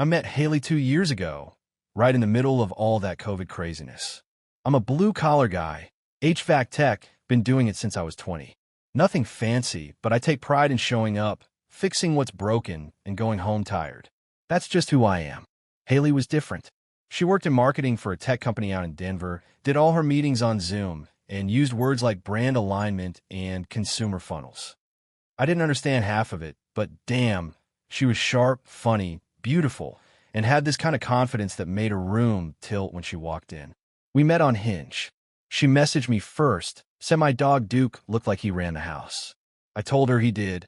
I met Haley 2 years ago, right in the middle of all that COVID craziness. I'm a blue-collar guy, HVAC tech, been doing it since I was 20. Nothing fancy, but I take pride in showing up, fixing what's broken, and going home tired. That's just who I am. Haley was different. She worked in marketing for a tech company out in Denver, did all her meetings on Zoom, and used words like brand alignment and consumer funnels. I didn't understand half of it, but damn, she was sharp, funny, beautiful, and had this kind of confidence that made a room tilt when she walked in. We met on Hinge. She messaged me first, said my dog Duke looked like he ran the house. I told her he did,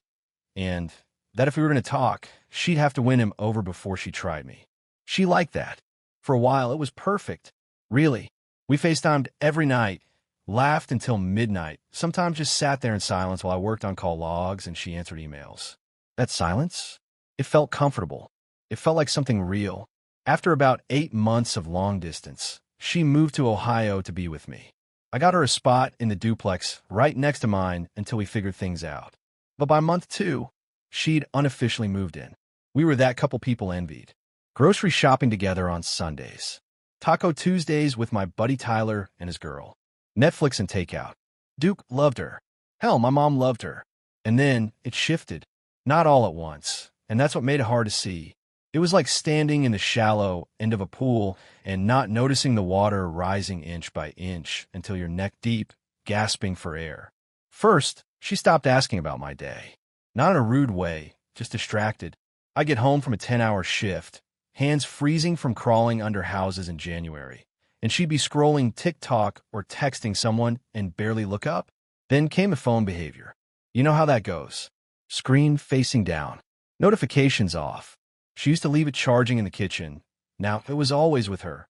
and that if we were going to talk, she'd have to win him over before she tried me. She liked that. For a while, it was perfect. Really. We FaceTimed every night, laughed until midnight, sometimes just sat there in silence while I worked on call logs and she answered emails. That silence? It felt comfortable. It felt like something real. After about 8 months of long distance, she moved to Ohio to be with me. I got her a spot in the duplex right next to mine until we figured things out. But by month 2, she'd unofficially moved in. We were that couple people envied. Grocery shopping together on Sundays. Taco Tuesdays with my buddy Tyler and his girl. Netflix and takeout. Duke loved her. Hell, my mom loved her. And then it shifted. Not all at once. And that's what made it hard to see. It was like standing in the shallow end of a pool and not noticing the water rising inch by inch until you're neck deep, gasping for air. First, she stopped asking about my day. Not in a rude way, just distracted. I get home from a 10-hour shift, hands freezing from crawling under houses in January, and she'd be scrolling TikTok or texting someone and barely look up. Then came the phone behavior. You know how that goes. Screen facing down. Notifications off. She used to leave it charging in the kitchen. Now, it was always with her,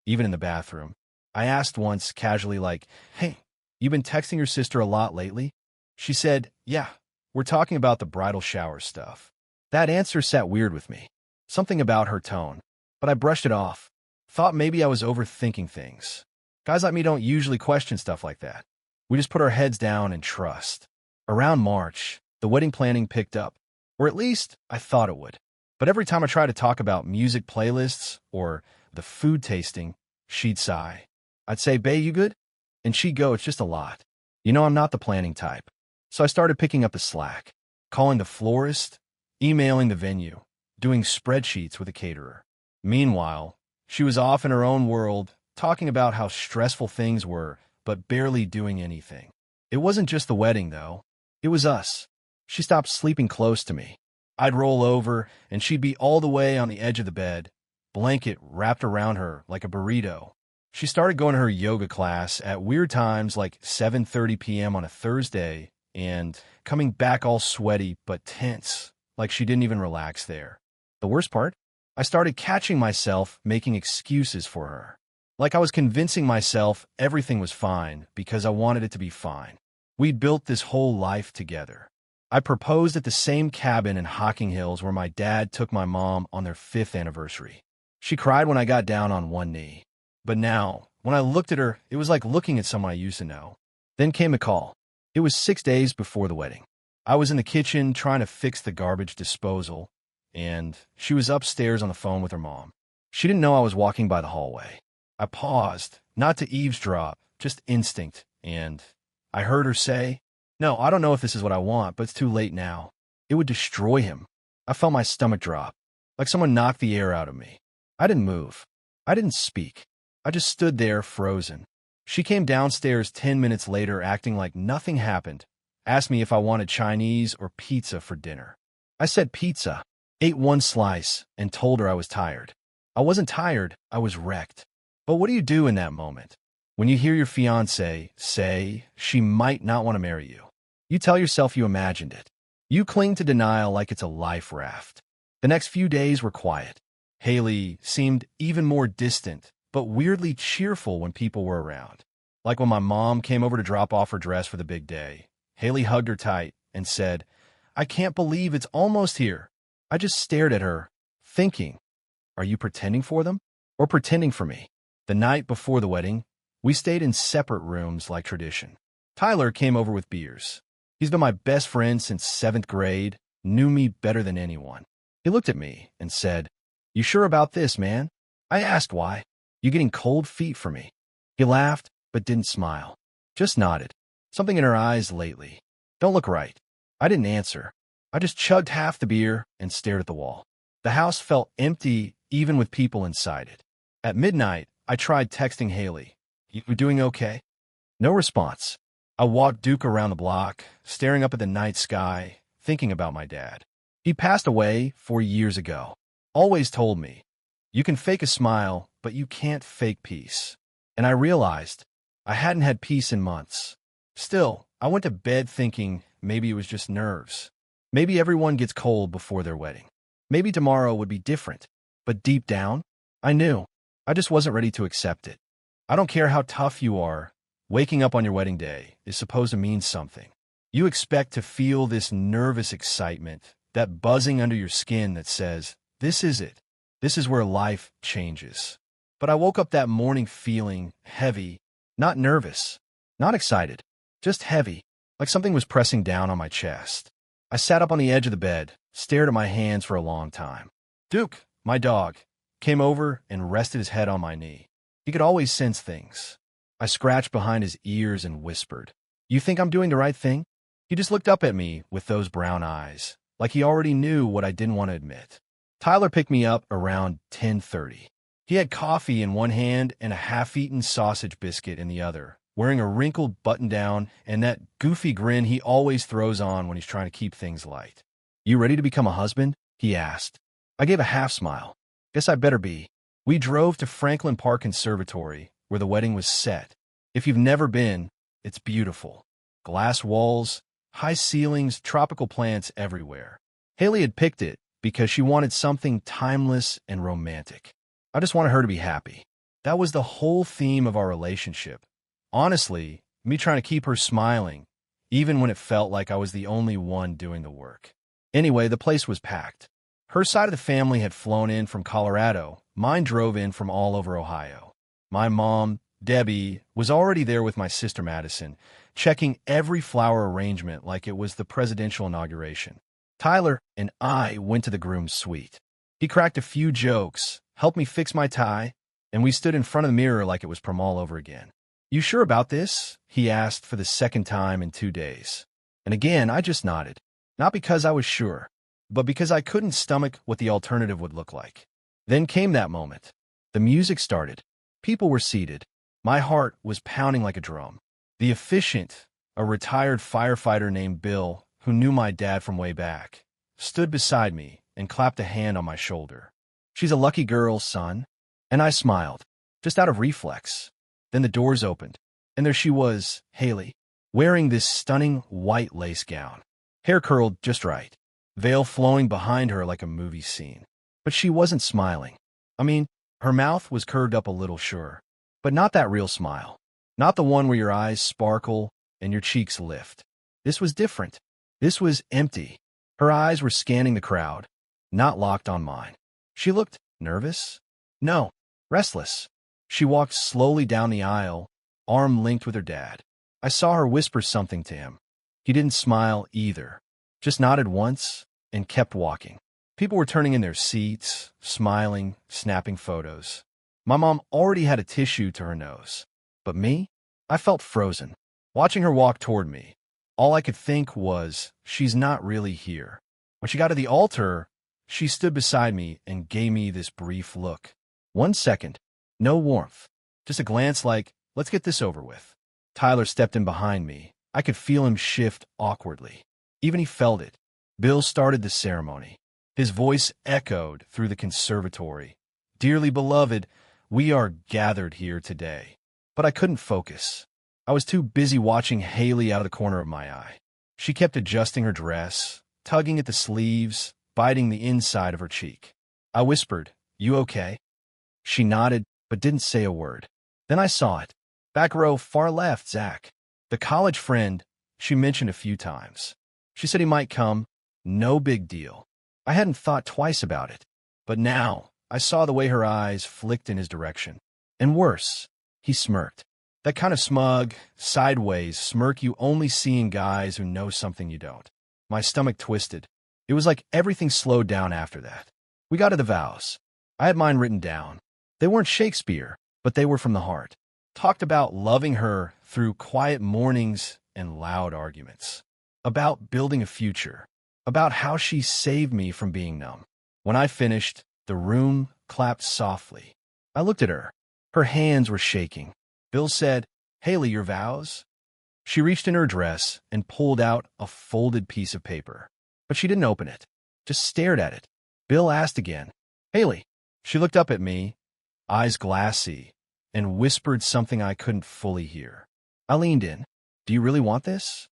even in the bathroom. I asked once, casually like, "Hey, you been texting your sister a lot lately?" She said, "Yeah, we're talking about the bridal shower stuff." That answer sat weird with me. Something about her tone. But I brushed it off. Thought maybe I was overthinking things. Guys like me don't usually question stuff like that. We just put our heads down and trust. Around March, the wedding planning picked up. Or at least, I thought it would. But every time I tried to talk about music playlists or the food tasting, she'd sigh. I'd say, "Bae, you good?" And she'd go, "It's just a lot. You know I'm not the planning type." So I started picking up the slack, calling the florist, emailing the venue, doing spreadsheets with a caterer. Meanwhile, she was off in her own world, talking about how stressful things were, but barely doing anything. It wasn't just the wedding, though. It was us. She stopped sleeping close to me. I'd roll over, and she'd be all the way on the edge of the bed, blanket wrapped around her like a burrito. She started going to her yoga class at weird times like 7:30 p.m. on a Thursday and coming back all sweaty but tense, like she didn't even relax there. The worst part? I started catching myself making excuses for her. Like I was convincing myself everything was fine because I wanted it to be fine. We'd built this whole life together. I proposed at the same cabin in Hocking Hills where my dad took my mom on their 5th anniversary. She cried when I got down on one knee. But now, when I looked at her, it was like looking at someone I used to know. Then came a call. It was 6 days before the wedding. I was in the kitchen trying to fix the garbage disposal, and she was upstairs on the phone with her mom. She didn't know I was walking by the hallway. I paused, not to eavesdrop, just instinct, and I heard her say, "No, I don't know if this is what I want, but it's too late now." It would destroy him. I felt my stomach drop, like someone knocked the air out of me. I didn't move. I didn't speak. I just stood there frozen. She came downstairs 10 minutes later acting like nothing happened, asked me if I wanted Chinese or pizza for dinner. I said pizza, ate one slice, and told her I was tired. I wasn't tired, I was wrecked. But what do you do in that moment? When you hear your fiancé say she might not want to marry you, you tell yourself you imagined it. You cling to denial like it's a life raft. The next few days were quiet. Haley seemed even more distant, but weirdly cheerful when people were around. Like when my mom came over to drop off her dress for the big day. Haley hugged her tight and said, "I can't believe it's almost here." I just stared at her, thinking, are you pretending for them or pretending for me? The night before the wedding, we stayed in separate rooms like tradition. Tyler came over with beers. He's been my best friend since 7th grade, knew me better than anyone. He looked at me and said, You sure about this, man? I asked why. You getting cold feet for me? He laughed, but didn't smile. Just nodded. Something in her eyes lately. Don't look right. I didn't answer. I just chugged half the beer and stared at the wall. The house felt empty even with people inside it. At midnight, I tried texting Haley. You doing okay? No response. I walked Duke around the block, staring up at the night sky, thinking about my dad. He passed away 4 years ago. Always told me, you can fake a smile, but you can't fake peace. And I realized I hadn't had peace in months. Still, I went to bed thinking maybe it was just nerves. Maybe everyone gets cold before their wedding. Maybe tomorrow would be different. But deep down, I knew. I just wasn't ready to accept it. I don't care how tough you are. Waking up on your wedding day is supposed to mean something. You expect to feel this nervous excitement, that buzzing under your skin that says, this is it. This is where life changes. But I woke up that morning feeling heavy, not nervous, not excited, just heavy, like something was pressing down on my chest. I sat up on the edge of the bed, stared at my hands for a long time. Duke, my dog, came over and rested his head on my knee. He could always sense things. I scratched behind his ears and whispered, you think I'm doing the right thing? He just looked up at me with those brown eyes, like he already knew what I didn't want to admit. Tyler picked me up around 10:30. He had coffee in one hand and a half-eaten sausage biscuit in the other, wearing a wrinkled button-down and that goofy grin he always throws on when he's trying to keep things light. You ready to become a husband? He asked. I gave a half-smile. Guess I better be. We drove to Franklin Park Conservatory, where the wedding was set. If you've never been, it's beautiful. Glass walls, high ceilings, tropical plants everywhere. Haley had picked it because she wanted something timeless and romantic. I just wanted her to be happy. That was the whole theme of our relationship. Honestly, me trying to keep her smiling, even when it felt like I was the only one doing the work. Anyway, the place was packed. Her side of the family had flown in from Colorado. Mine drove in from all over Ohio. My mom, Debbie, was already there with my sister Madison, checking every flower arrangement like it was the presidential inauguration. Tyler and I went to the groom's suite. He cracked a few jokes, helped me fix my tie, and we stood in front of the mirror like it was prom all over again. You sure about this? He asked for the second time in 2 days. And again, I just nodded. Not because I was sure, but because I couldn't stomach what the alternative would look like. Then came that moment. The music started. People were seated. My heart was pounding like a drum. The officiant, a retired firefighter named Bill, who knew my dad from way back, stood beside me and clapped a hand on my shoulder. She's a lucky girl, son. And I smiled, just out of reflex. Then the doors opened, and there she was, Haley, wearing this stunning white lace gown. Hair curled just right, veil flowing behind her like a movie scene. But she wasn't smiling. I mean, her mouth was curved up a little, sure, but not that real smile. Not the one where your eyes sparkle and your cheeks lift. This was different. This was empty. Her eyes were scanning the crowd, not locked on mine. She looked nervous? No, restless. She walked slowly down the aisle, arm linked with her dad. I saw her whisper something to him. He didn't smile either, just nodded once and kept walking. People were turning in their seats, smiling, snapping photos. My mom already had a tissue to her nose. But me? I felt frozen. Watching her walk toward me, all I could think was, she's not really here. When she got to the altar, she stood beside me and gave me this brief look. 1 second. No warmth. Just a glance like, let's get this over with. Tyler stepped in behind me. I could feel him shift awkwardly. Even he felt it. Bill started the ceremony. His voice echoed through the conservatory. Dearly beloved, we are gathered here today. But I couldn't focus. I was too busy watching Haley out of the corner of my eye. She kept adjusting her dress, tugging at the sleeves, biting the inside of her cheek. I whispered, you okay? She nodded, but didn't say a word. Then I saw it. Back row, far left, Zach. The college friend she mentioned a few times. She said he might come. No big deal. I hadn't thought twice about it. But now, I saw the way her eyes flicked in his direction. And worse, he smirked. That kind of smug, sideways smirk you only see in guys who know something you don't. My stomach twisted. It was like everything slowed down after that. We got to the vows. I had mine written down. They weren't Shakespeare, but they were from the heart. Talked about loving her through quiet mornings and loud arguments. About building a future. About how she saved me from being numb. When I finished, the room clapped softly. I looked at her. Her hands were shaking. Bill said, "Haley, your vows?" She reached in her dress and pulled out a folded piece of paper. But she didn't open it, just stared at it. Bill asked again, "Haley." She looked up at me, eyes glassy, and whispered something I couldn't fully hear. I leaned in. "Do you really want this?"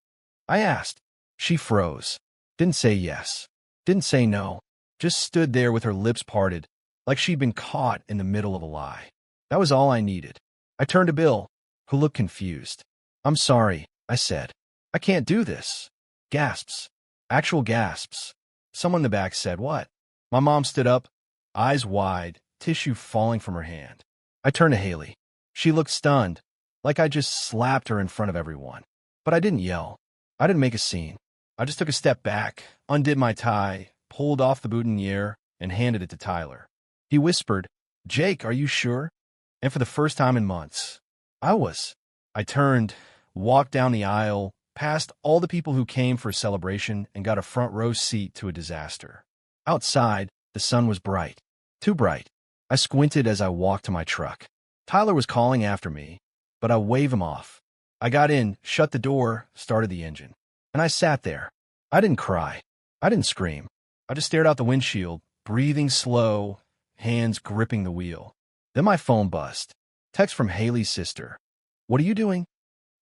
I asked. She froze. Didn't say yes. Didn't say no. Just stood there with her lips parted, like she'd been caught in the middle of a lie. That was all I needed. I turned to Bill, who looked confused. "I'm sorry," I said. "I can't do this." Gasps. Actual gasps. Someone in the back said, "What?" My mom stood up, eyes wide, tissue falling from her hand. I turned to Haley. She looked stunned, like I just slapped her in front of everyone. But I didn't yell. I didn't make a scene. I just took a step back, undid my tie, pulled off the boutonniere, and handed it to Tyler. He whispered, "Jake, are you sure?" And for the first time in months, I was. I turned, walked down the aisle, past all the people who came for a celebration, and got a front row seat to a disaster. Outside, the sun was bright. Too bright. I squinted as I walked to my truck. Tyler was calling after me, but I waved him off. I got in, shut the door, started the engine. And I sat there. I didn't cry. I didn't scream. I just stared out the windshield, breathing slow, hands gripping the wheel. Then my phone buzzed. Text from Haley's sister. "What are you doing?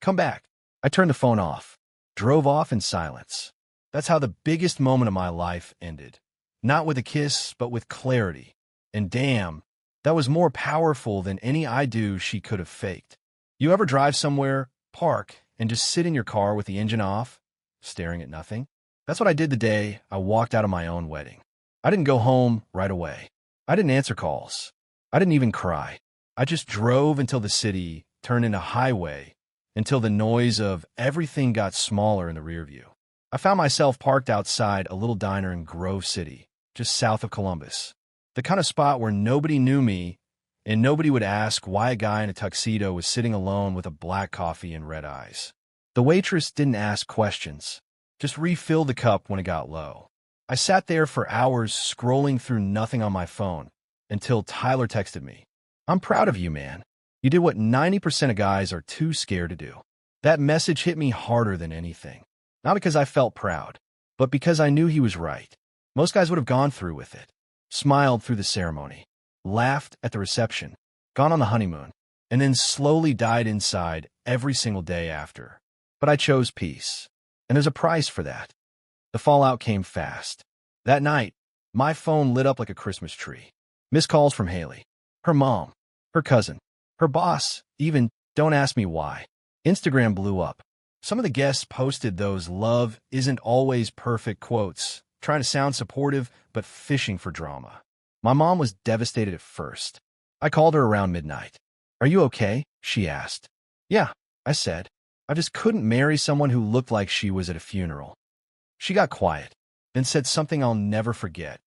Come back." I turned the phone off. Drove off in silence. That's how the biggest moment of my life ended. Not with a kiss, but with clarity. And damn, that was more powerful than any I do she could have faked. You ever drive somewhere, park, and just sit in your car with the engine off, staring at nothing? That's what I did the day I walked out of my own wedding. I didn't go home right away. I didn't answer calls. I didn't even cry. I just drove until the city turned into highway, until the noise of everything got smaller in the rear view. I found myself parked outside a little diner in Grove City, just south of Columbus. The kind of spot where nobody knew me, and nobody would ask why a guy in a tuxedo was sitting alone with a black coffee and red eyes. The waitress didn't ask questions, just refill the cup when it got low. I sat there for hours scrolling through nothing on my phone, until Tyler texted me. "I'm proud of you, man. You did what 90% of guys are too scared to do." That message hit me harder than anything. Not because I felt proud, but because I knew he was right. Most guys would have gone through with it, smiled through the ceremony, laughed at the reception, gone on the honeymoon, and then slowly died inside every single day after. But I chose peace, and there's a price for that. The fallout came fast. That night, my phone lit up like a Christmas tree. Missed calls from Haley, her mom, her cousin, her boss, even, don't ask me why. Instagram blew up. Some of the guests posted those "love isn't always perfect" quotes, trying to sound supportive but fishing for drama. My mom was devastated at first. I called her around midnight. "Are you okay?" she asked. "Yeah," I said. "I just couldn't marry someone who looked like she was at a funeral." She got quiet, then said something I'll never forget.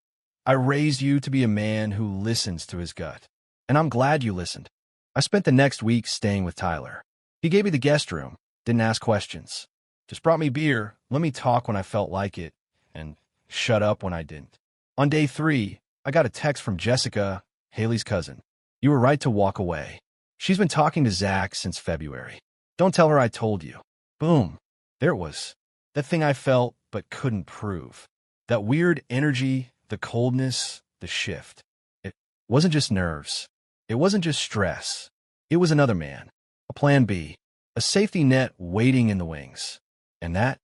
"I raised you to be a man who listens to his gut, and I'm glad you listened." I spent the next week staying with Tyler. He gave me the guest room, didn't ask questions. Just brought me beer, let me talk when I felt like it, and shut up when I didn't. On day 3, I got a text from Jessica, Haley's cousin. "You were right to walk away. She's been talking to Zach since February. Don't tell her I told you." Boom. There it was. That thing I felt but couldn't prove. That weird energy, the coldness, the shift. It wasn't just nerves. It wasn't just stress. It was another man. A plan B. A safety net waiting in the wings. And that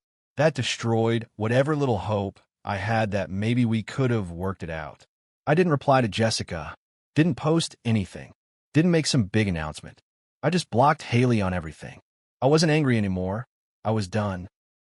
destroyed whatever little hope I had that maybe we could have worked it out. I didn't reply to Jessica. Didn't post anything. Didn't make some big announcement. I just blocked Haley on everything. I wasn't angry anymore. I was done.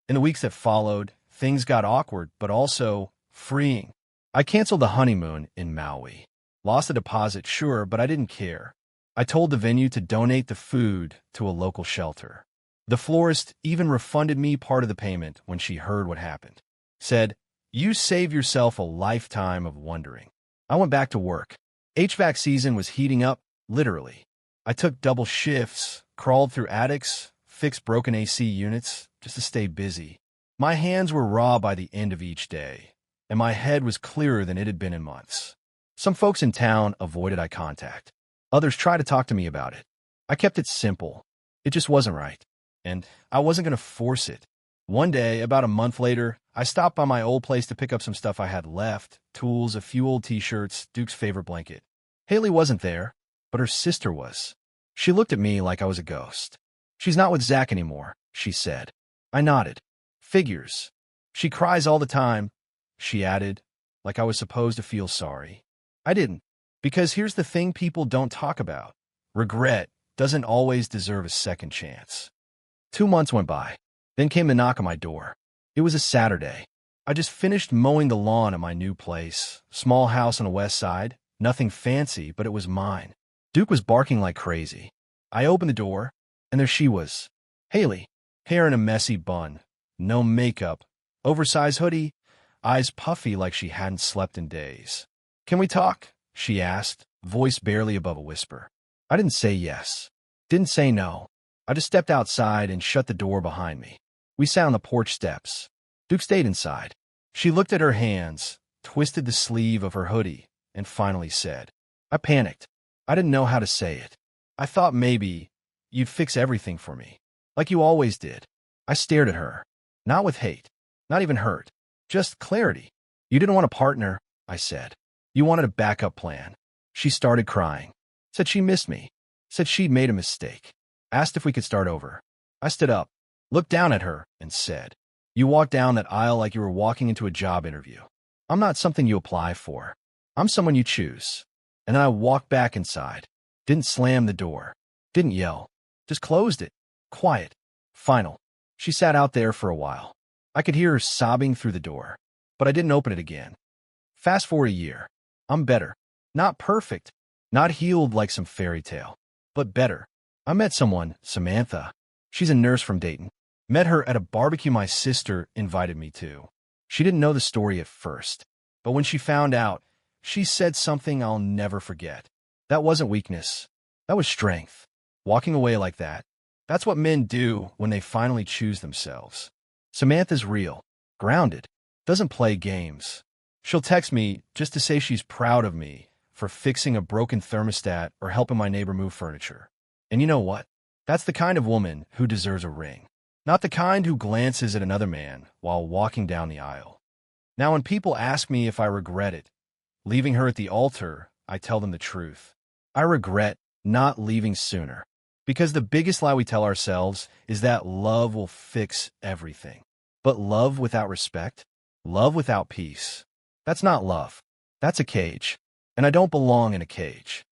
In the weeks that followed, things got awkward, but also freeing. I canceled the honeymoon in Maui. Lost the deposit, sure, but I didn't care. I told the venue to donate the food to a local shelter. The florist even refunded me part of the payment when she heard what happened. Said, "You save yourself a lifetime of wondering." I went back to work. HVAC season was heating up, literally. I took double shifts, crawled through attics, fixed broken AC units just to stay busy. My hands were raw by the end of each day, and my head was clearer than it had been in months. Some folks in town avoided eye contact. Others tried to talk to me about it. I kept it simple. It just wasn't right, and I wasn't going to force it. One day, about a month later, I stopped by my old place to pick up some stuff I had left, tools, a few old t-shirts, Duke's favorite blanket. Haley wasn't there, but her sister was. She looked at me like I was a ghost. "She's not with Zach anymore," she said. I nodded. "Figures. She cries all the time," she added, like I was supposed to feel sorry. I didn't, because here's the thing people don't talk about. Regret doesn't always deserve a second chance. 2 months went by. Then came the knock on my door. It was a Saturday. I just finished mowing the lawn at my new place. Small house on the west side. Nothing fancy, but it was mine. Duke was barking like crazy. I opened the door, and there she was. Haley, hair in a messy bun, no makeup, oversized hoodie, eyes puffy like she hadn't slept in days. "Can we talk?" she asked, voice barely above a whisper. I didn't say yes. Didn't say no. I just stepped outside and shut the door behind me. We sat on the porch steps. Duke stayed inside. She looked at her hands, twisted the sleeve of her hoodie, and finally said, I panicked. I didn't know how to say it. I thought maybe you'd fix everything for me, like you always did. I stared at her, not with hate, not even hurt, just clarity. You didn't want a partner, I said. You wanted a backup plan. She started crying, said she missed me, said she'd made a mistake, asked if we could start over. I stood up, looked down at her, and said, You walked down that aisle like you were walking into a job interview. I'm not something you apply for. I'm someone you choose. And then I walked back inside. Didn't slam the door. Didn't yell. Just closed it. Quiet. Final. She sat out there for a while. I could hear her sobbing through the door, but I didn't open it again. Fast forward a year. I'm better. Not perfect. Not healed like some fairy tale, but better. I met someone, Samantha. She's a nurse from Dayton. Met her at a barbecue my sister invited me to. She didn't know the story at first, but when she found out, she said something I'll never forget. That wasn't weakness. That was strength. Walking away like that. That's what men do when they finally choose themselves. Samantha's real, grounded, doesn't play games. She'll text me just to say she's proud of me for fixing a broken thermostat or helping my neighbor move furniture. And you know what? That's the kind of woman who deserves a ring. Not the kind who glances at another man while walking down the aisle. Now, when people ask me if I regret it, leaving her at the altar, I tell them the truth. I regret not leaving sooner. Because the biggest lie we tell ourselves is that love will fix everything. But love without respect, love without peace, that's not love. That's a cage. And I don't belong in a cage.